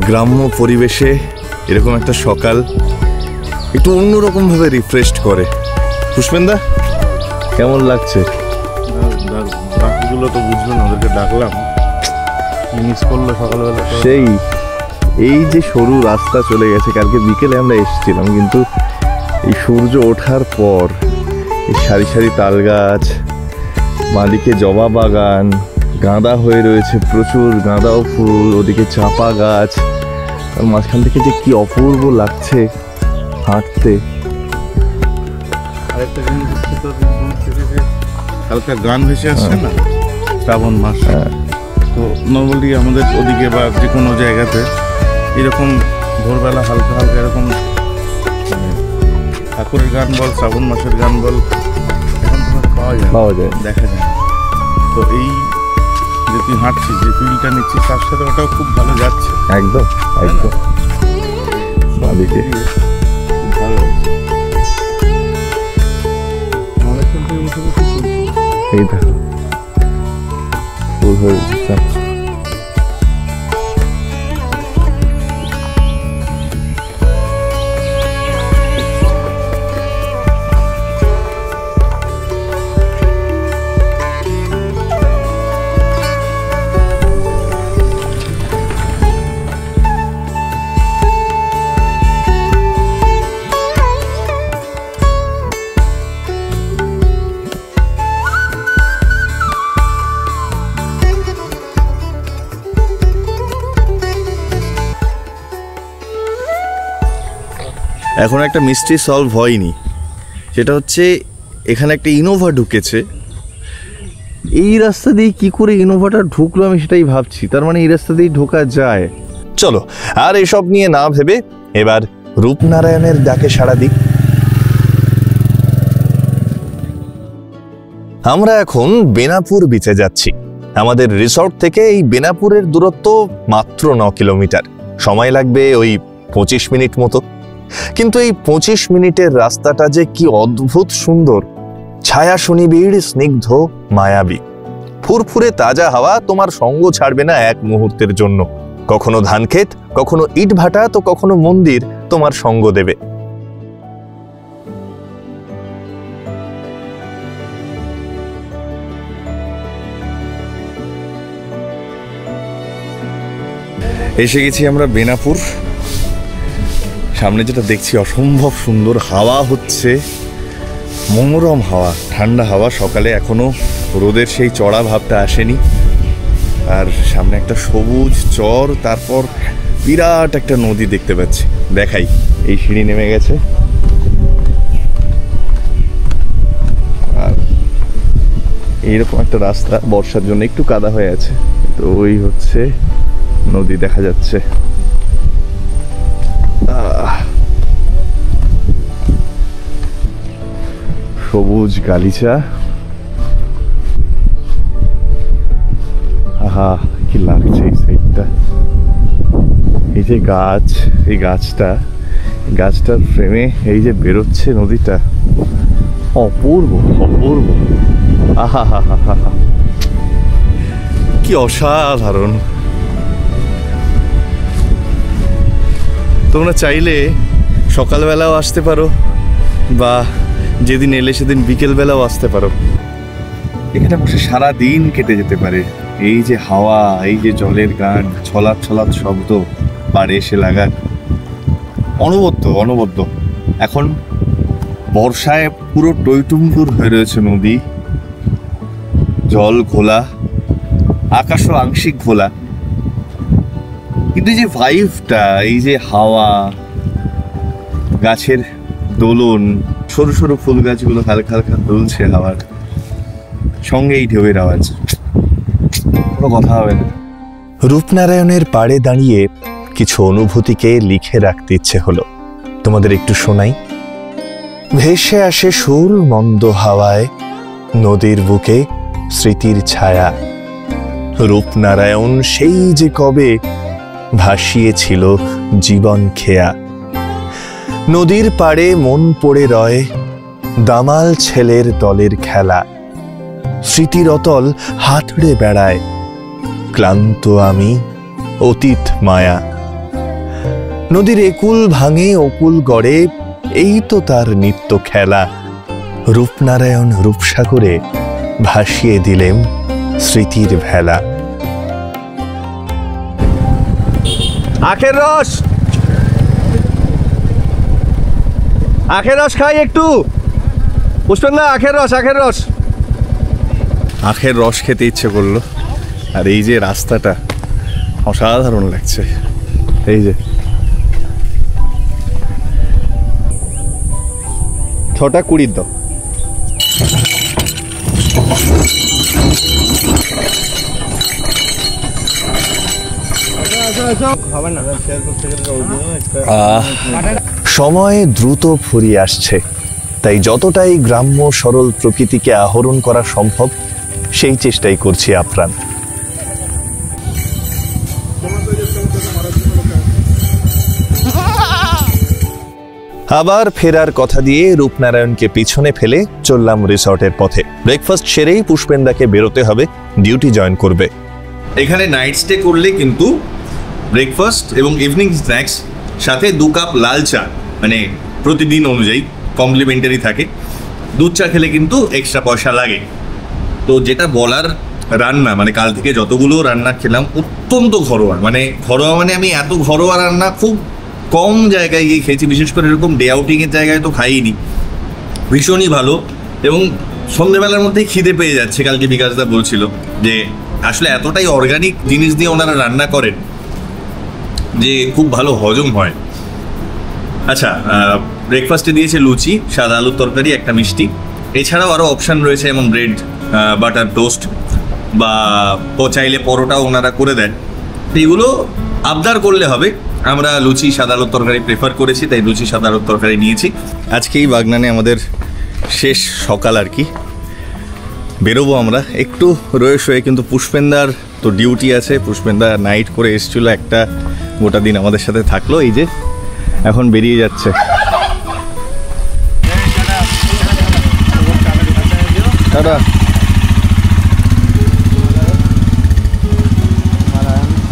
গ্রাম্য পরিবেশে এরকম একটা সকাল একটু অন্যরকম ভাবে রিফ্রেশড করে। পুষ্পেন্দা, কেমন লাগছে? বাকিগুলো তো বুঝলো না, ওদেরকে ডাকলাম, মিস করলো সকালবেলা। সেই এই যে সরু রাস্তা চলে গেছে, কালকে বিকেলে আমরা এসেছিলাম, কিন্তু এই সূর্য ওঠার পর এই সারি সারি তাল গাছ, বাঁদিকে জবা বাগান, গাঁদা হয়ে রয়েছে প্রচুর গাঁদাও ফুল, ওদিকে চাপা গাছ, আর মাঝখান থেকে যে কি অপূর্ব লাগছে হাঁটতে। আরেকটা জিনিস হচ্ছে তো হালকা গান ভেসে আসছে না, শ্রাবণ মাস। তো নর্মালি আমাদের ওদিকে বা যে কোনো জায়গাতে এরকম ভোরবেলা হালকা হালকা এরকম ঠাকুরের গান বল, শ্রাবণ মাসের গান বল, এখন তোমার পাওয়া যায়, দেখা যায়। তো এই যে তুই হাঁটছিস, যে ফিলটা নিচ্ছিস, তার সাথে ওটাও খুব ভালো যাচ্ছে। একদম একদম বাঁদিকে খুব ভালো লাগছে। অনেকক্ষণ থেকে বসে বসে শুনছি। এই দেখো ফুল হয়ে উঠছে। এখন একটা মিস্ট্রি সলভ হয়নি, সেটা হচ্ছে এখানে একটা ইনোভা ঢুকেছে। এই রাস্তা দিয়ে কি করে ইনোভাটা ঢুকলো আমি সেটাই ভাবছি। তার মানে এই রাস্তা দিয়ে ঢোকা যায়। চলো আর এসব নিয়ে না ভেবে এবার রূপনারায়ণের ডাকে সাড়া দিই। আমরা এখন বেনাপুর বিচে যাচ্ছি। আমাদের রিসর্ট থেকে এই বেনাপুরের দূরত্ব মাত্র 9 কিলোমিটার, সময় লাগবে ওই 25 মিনিট মতো। কিন্তু এই 25 মিনিটের রাস্তাটা যে কি অদ্ভুত সুন্দর, ছায়া সুনিবিড়, স্নিগ্ধ, মায়াবী। ফুরফুরে তাজা হাওয়া তোমার সঙ্গ ছাড়বে না এক মুহূর্তের জন্য। কখনো ধানক্ষেত, কখনো ইট ভাটা, তো কখনো মন্দির তোমার সঙ্গ দেবে। এসে গেছি আমরা বেনাপুর। সামনে যেটা দেখছি অসম্ভব সুন্দর, হাওয়া হচ্ছে, মনোরম হাওয়া, ঠান্ডা হাওয়া। সকালে এখনো রোদের সেই চড়া ভাবটা আসেনি। আর সামনে একটা সবুজ চর, তারপর বিরাট একটা নদী দেখতে পাচ্ছি। দেখাই, এই সিঁড়ি নেমে গেছে, আর এইরকম একটা রাস্তা, বর্ষার জন্য একটু কাদা হয়ে আছে। তো ওই হচ্ছে নদী দেখা যাচ্ছে। সবুজ গালিচা, আহা কি লাগছে এই সাইডটা। এই যে গাছ, এই গাছটার ফ্রেমে এই যে বেরোচ্ছে নদীটা, অপূর্ব অপূর্ব। আহা হা হা হা হা, কি অসাধারণ। তোমরা চাইলে সকালবেলাও আসতে পারো, বা যেদিন এলে সেদিন বিকেলবেলাও আসতে পারো। এখানে বসে সারা দিন কেটে যেতে পারে। এই যে হাওয়া, এই যে জলের গান, ছলাৎ ছলাৎ শব্দ পাড়ে এসে লাগা, অনবদ্য অনবদ্য। এখন বর্ষায় পুরো টইটুম্বুর হয়ে রয়েছে নদী, জল ঘোলা, আকাশও আংশিক ঘোলা। কিন্তু এই যে ভাইবটা, এই যে হাওয়া, গাছের দোলন, সরু সরু ফুল গাছগুলো হালকা হালকা দুলছে হাওয়ার সঙ্গে, এই ঢেউয়ের আওয়াজ, কোনো কথা হবে না। রূপনারায়ণের পাড়ে দাঁড়িয়ে কিছু অনুভূতিকে লিখে রাখতে ইচ্ছে হলো, তোমাদের একটু শোনাই। ভেসে আসে সুর মন্দ হাওয়ায়, নদীর বুকে স্মৃতির ছায়া। রূপনারায়ণ সেই যে কবে ভাসিয়েছিল জীবন খেয়া। নদীর পাড়ে মন পড়ে রয় দামাল ছেলের দলের খেলা। স্মৃতির অতল হাতড়ে বেড়ায়, ক্লান্ত আমি অতীত মায়া। নদীর একুল ভাঙে অকুল গড়ে, এই তো তার নিত্য খেলা। রূপনারায়ণ রূপসাগরে ভাসিয়ে দিলেম স্মৃতির ভেলা। আখের রস, আখের রস খাই একটু। পুষ্পেন্দা, আখের রস, আখের রস। আখের রস খেতে ইচ্ছে করলো। আর এই যে রাস্তাটা অসাধারণ লাগছে। এই যে 6:20 দাও। সময় দ্রুত ফুরিয়ে আসছে, তাই যতটাই গ্রাম্য সরল প্রকৃতিকে আহরণ করা সম্ভব সেই চেষ্টাই করছি আপ্রাণ। আবার ফেরার কথা দিয়ে রূপনারায়ণকে পিছনে ফেলে চললাম রিসর্টের পথে। ব্রেকফাস্ট সেরেই পুষ্পেন্দাকে বেরোতে হবে, ডিউটি জয়েন করবে। এখানে নাইট স্টে করলে কিন্তু ব্রেকফাস্ট এবং ইভিনিং স্ন্যাক্স সাথে 2 কাপ লাল চা, মানে প্রতিদিন অনুযায়ী কমপ্লিমেন্টারি থাকে। দুধ চা খেলে কিন্তু এক্সট্রা পয়সা লাগে। তো যেটা বলার, রান্না মানে কাল থেকে যতগুলো রান্না খেলাম অত্যন্ত ঘরোয়া। মানে ঘরোয়া মানে আমি এত ঘরোয়া রান্না খুব কম জায়গায় গিয়ে খেয়েছি, বিশেষ করে এরকম ডে আউটিংয়ের জায়গায় তো খাইনি। ভীষণই ভালো, এবং সন্ধ্যেবেলার মধ্যেই খিদে পেয়ে যাচ্ছে। কালকে বিকাশদা বলছিল যে আসলে এতটাই অর্গানিক জিনিস দিয়ে ওনারা রান্না করেন যে খুব ভালো হজম হয়। আচ্ছা, ব্রেকফাস্টে দিয়েছে লুচি, সাদা আলুর তরকারি, একটা মিষ্টি। এছাড়াও আরও অপশান রয়েছে, যেমন ব্রেড, বাটার টোস্ট বা চাইলে পরোটাও ওনারা করে দেন। এগুলো আবদার করলে হবে। আমরা লুচি সাদা আলুর তরকারি প্রেফার করেছি, তাই লুচি সাদা আলুর তরকারি নিয়েছি। আজকেই বাগনানে আমাদের শেষ সকাল আর কি। বেরোবো আমরা একটু রয়ে শোয়ে, কিন্তু পুষ্পেন্দার তো ডিউটি আছে। পুষ্পেন্দা নাইট করে এসেছিলো, একটা গোটা দিন আমাদের সাথে থাকলো। এই যে এখন বেরিয়ে যাচ্ছে।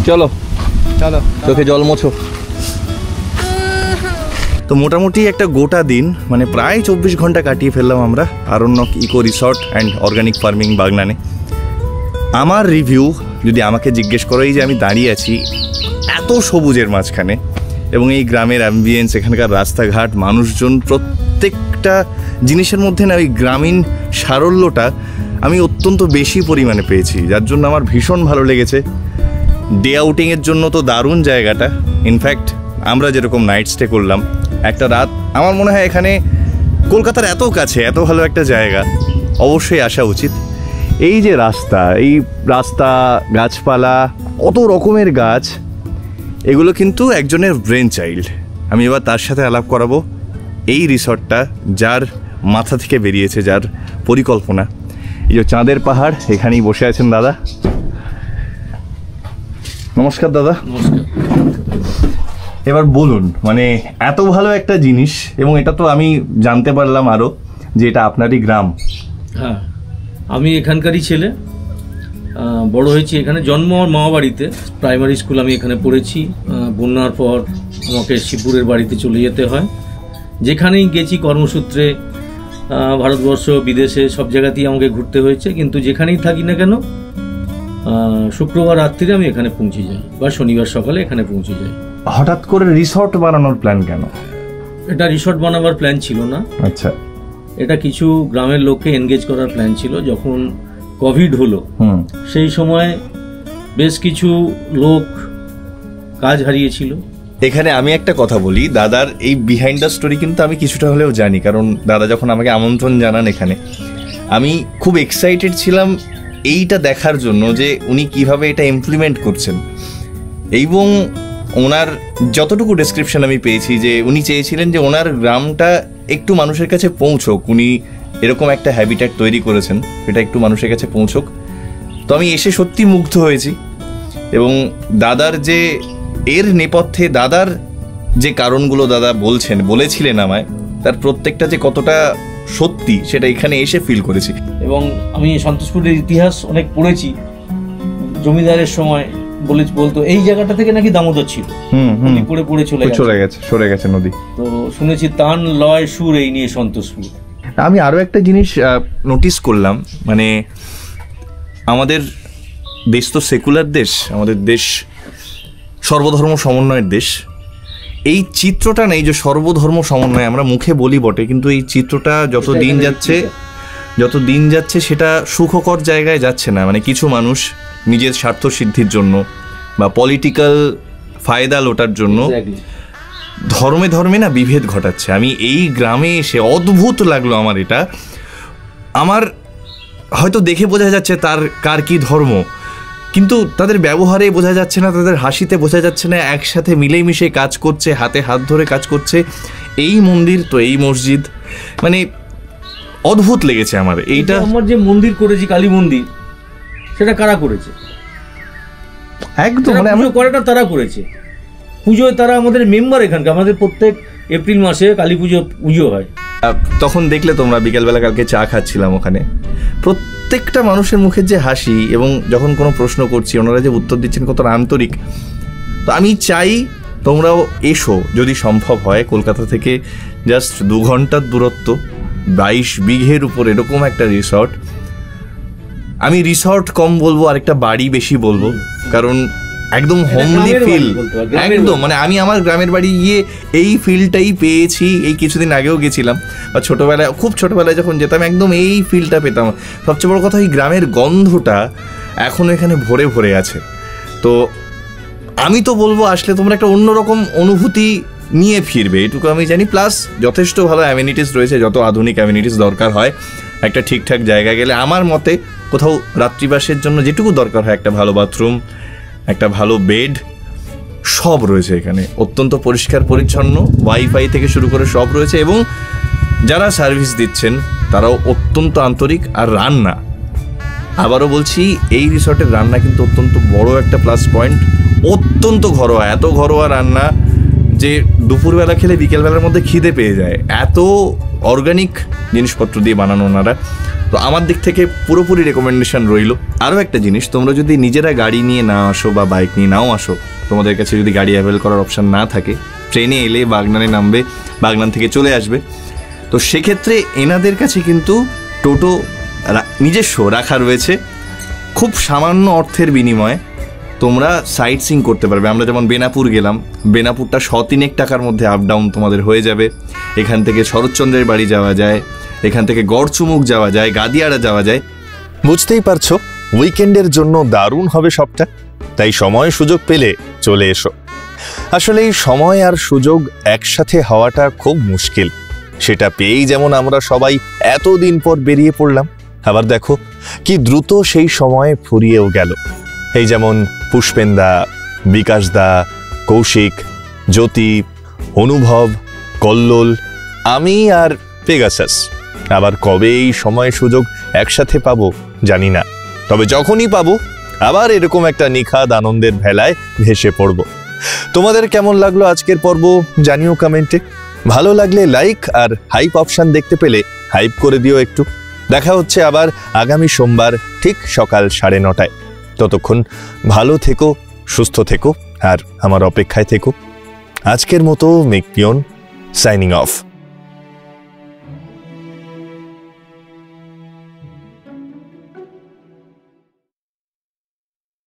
চলো চলো, চোখে জল মোছো। তো মোটামুটি একটা গোটা দিন, মানে প্রায় 24 ঘন্টা কাটিয়ে ফেললাম আমরা Aranyak eco resort and organic farming বাগনানে। আমার রিভিউ যদি আমাকে জিজ্ঞেস করো, এই যে আমি দাঁড়িয়ে আছি এত সবুজের মাঝখানে, এবং এই গ্রামের অ্যাম্বিয়েন্স, এখানকার রাস্তাঘাট, মানুষজন, প্রত্যেকটা জিনিসের মধ্যে না ওই গ্রামীণ সারল্যটা আমি অত্যন্ত বেশি পরিমাণে পেয়েছি, যার জন্য আমার ভীষণ ভালো লেগেছে। ডে আউটিংয়ের জন্য তো দারুণ জায়গাটা। ইনফ্যাক্ট আমরা যেরকম নাইট স্টে করলাম, একটা রাত, আমার মনে হয় এখানে কলকাতার এত কাছে এত ভালো একটা জায়গা অবশ্যই আসা উচিত। এই যে রাস্তা, এই রাস্তা, গাছপালা, কত রকমের গাছ, এগুলো কিন্তু একজনের ব্রেন চাইল্ড। আমি এবার তার সাথে আলাপ করাবো। এই রিসর্টটা যার মাথা থেকে বেরিয়েছে, যার পরিকল্পনা। এই যে চাঁদের পাহাড়, এখানেই বসে আছেন দাদা। নমস্কার দাদা। নমস্কার। এবার বলুন, মানে এত ভালো একটা জিনিস, এবং এটা তো আমি জানতে পারলাম আরও যে এটা আপনারই গ্রাম। হ্যাঁ, আমি এখানকারই ছেলে, বড় হয়েছি এখানে। জন্ম আমার মামা বাড়িতে, প্রাইমারি স্কুল আমি এখানে পড়েছি। বন্যার পর আমাকে শিবপুরের বাড়িতে চলে যেতে হয়। যেখানেই গেছি কর্মসূত্রে, ভারতবর্ষ, বিদেশে, সব জায়গাতেই আমাকে ঘুরতে হয়েছে। কিন্তু যেখানেই থাকি না কেন, শুক্রবার রাত্রিরে আমি এখানে পৌঁছে যাই, বা শনিবার সকালে এখানে পৌঁছে যাই। হঠাৎ করে রিসর্ট বানানোর প্ল্যান কেন? এটা রিসর্ট বানাবার প্ল্যান ছিল না। আচ্ছা, এটা কিছু গ্রামের লোককে এনগেজ করার প্ল্যান ছিল। যখন কোভিড হলো, সেই সময় বেশ কিছু লোক কাজ হারিয়েছিল। এখানে আমি একটা কথা বলি, দাদার এই বিহাইন্ড দ্য স্টোরি কিন্তু আমি কিছুটা হলেও জানি। কারণ দাদা যখন আমাকে আমন্ত্রণ জানান এখানে, আমি খুব এক্সাইটেড ছিলাম এইটা দেখার জন্য যে উনি কিভাবে এটা ইমপ্লিমেন্ট করছেন। এবং ওনার যতটুকু ডেসক্রিপশন আমি পেয়েছি, যে উনি চেয়েছিলেন যে ওনার গ্রামটা একটু মানুষের কাছে পৌঁছোক। উনি এরকম একটা হ্যাবিট্যাট তৈরি করেছেন, এটা একটু মানুষের কাছে পৌঁছোক। তো আমি এসে সত্যি মুগ্ধ হয়েছি। এবং দাদার যে এর নেপথ্যে দাদার যে কারণগুলো দাদা বলেছিলেন আমায়, তার প্রত্যেকটা যে কতটা সত্যি সেটা এখানে এসে ফিল করেছি। এবং আমি সন্তোষপুরের ইতিহাস অনেক পড়েছি। জমিদারের সময় বলতো এই জায়গাটা থেকে নাকি দামোদর ছিল, নদী পড়ে পড়ে সরে গেছে নদী। তো শুনেছি তান লয় সুর এই নিয়ে সন্তোষপুর। আমি আরো একটা জিনিস নোটিস করলাম, মানে আমাদের দেশ তো সেকুলার দেশ, আমাদের দেশ সর্বধর্ম সমন্বয়ের দেশ। এই চিত্রটা নেই যে সর্বধর্ম সমন্বয়, আমরা মুখে বলি বটে, কিন্তু এই চিত্রটা যত দিন যাচ্ছে সেটা সুখকর জায়গায় যাচ্ছে না। মানে কিছু মানুষ নিজের স্বার্থ সিদ্ধির জন্য বা পলিটিক্যাল ফায়দা লোটার জন্য ধর্মে ধর্মে না বিভেদ ঘটাচ্ছে। আমি এই গ্রামে এসে অদ্ভুত লাগলো আমার এটা। আমার হয়তো দেখে বোঝা যাচ্ছে তার কার কি ধর্ম, কিন্তু তাদের ব্যবহারে বোঝা যাচ্ছে না, তাদের হাসিতে বোঝা যাচ্ছে না, একসাথে মিলেমিশে কাজ করছে, হাতে হাত ধরে কাজ করছে। এই মন্দির তো এই মসজিদ, মানে অদ্ভুত লেগেছে আমার এইটা। আমার যে মন্দির করেছি কালী মন্দির, সেটা কারা করেছে? একদম মানে পুজো করাটা তারা করেছে। পুজোয় তারা আমাদের মেম্বার, এখানকার আমাদের প্রত্যেক এপ্রিল মাসে কালী পুজো হয়। তখন দেখলে তোমরা বিকেলবেলা কালকে চা খাচ্ছিলাম ওখানে, প্রত্যেকটা মানুষের মুখের যে হাসি এবং যখন কোনো প্রশ্ন করছি ওনারা যে উত্তর দিচ্ছেন কতটা আন্তরিক। তো আমি চাই তোমরাও এসো যদি সম্ভব হয়। কলকাতা থেকে জাস্ট 2 ঘন্টার দূরত্ব, 22 বিঘের উপর এরকম একটা রিসর্ট। আমি রিসর্ট কম বলবো, আরেকটা বাড়ি বেশি বলবো, কারণ একদম হোমলি ফিল, একদম মানে আমি আমার গ্রামের বাড়ি গিয়ে এই ফিলটাই পেয়েছি। এই কিছুদিন আগেও গেছিলাম, বা ছোটোবেলায়, খুব ছোটোবেলায় যখন যেতাম একদম এই ফিলটা পেতাম। সবচেয়ে বড় কথা, এই গ্রামের গন্ধটা এখনও এখানে ভরে ভরে আছে। তো আমি তো বলবো আসলে তোমরা একটা অন্যরকম অনুভূতি নিয়ে ফিরবে, এটুকু আমি জানি। প্লাস যথেষ্ট ভালো অ্যামিনিটিস রয়েছে, যত আধুনিক অ্যামিনিটিস দরকার হয় একটা ঠিকঠাক জায়গায় গেলে। আমার মতে কোথাও রাত্রিবাসের জন্য যেটুকু দরকার হয়, একটা ভালো বাথরুম, একটা ভালো বেড, সব রয়েছে এখানে। অত্যন্ত পরিষ্কার পরিচ্ছন্ন, ওয়াইফাই থেকে শুরু করে সব রয়েছে, এবং যারা সার্ভিস দিচ্ছেন তারাও অত্যন্ত আন্তরিক। আর রান্না, আবারও বলছি, এই রিসর্টের রান্না কিন্তু অত্যন্ত বড় একটা প্লাস পয়েন্ট। অত্যন্ত ঘরোয়া, এত ঘরোয়া রান্না যে দুপুরবেলা খেলে বিকেলবেলার মধ্যে খিদে পেয়ে যায়, এত অর্গানিক জিনিসপত্র দিয়ে বানানো ওনারা। তো আমার দিক থেকে পুরোপুরি রেকমেন্ডেশন রইল। আরও একটা জিনিস, তোমরা যদি নিজেরা গাড়ি নিয়ে না আসো বা বাইক নিয়ে নাও আসো, তোমাদের কাছে যদি গাড়ি অ্যাভেল করার অপশান না থাকে, ট্রেনে এলে বাগনানে নামবে, বাগনান থেকে চলে আসবে, তো সেক্ষেত্রে এনাদের কাছে কিন্তু টোটো নিজস্ব রাখা রয়েছে। খুব সামান্য অর্থের বিনিময়ে তোমরা সাইট সিইং করতে পারবে। আমরা যেমন বেনাপুর গেলাম, বেনাপুরটা 100-3 টাকার মধ্যে আপ ডাউন তোমাদের হয়ে যাবে। এখান থেকে শরৎচন্দ্রের বাড়ি যাওয়া যায়, এখান থেকে গড়চুমুক যাওয়া যায়, গাদিয়াড়া যাওয়া যায়। বুঝতেই পারছো উইকেন্ডের জন্য দারুণ হবে সবটা। তাই সময় সুযোগ পেলে চলে এসো। আসলে এই সময় আর সুযোগ একসাথে হওয়াটা খুব মুশকিল। সেটা পেয়েই যেমন আমরা সবাই এতদিন পর বেরিয়ে পড়লাম, আবার দেখো কি দ্রুত সেই সময় ফুরিয়েও গেল। এই যেমন পুষ্পেন্দা, বিকাশদা, কৌশিক, জ্যোতি, অনুভব, কল্লোল, আমি আর পেগাসাস। আবার কবে এই সময় সুযোগ একসাথে পাবো জানি না, তবে যখনই পাবো আবার এরকম একটা নিখাদ আনন্দের ভেলায় ভেসে পড়ব। তোমাদের কেমন লাগলো আজকের পর্ব জানিও কমেন্টে। ভালো লাগলে লাইক আর হাইপ অপশন দেখতে পেলে হাইপ করে দিও একটু। দেখা হচ্ছে আবার আগামী সোমবার ঠিক সকাল 9:30। ততক্ষণ ভালো থেকো, সুস্থ থেকো আর আমার অপেক্ষায় থেকো। আজকের মতো মেক পিয়ন সাইনিং অফ।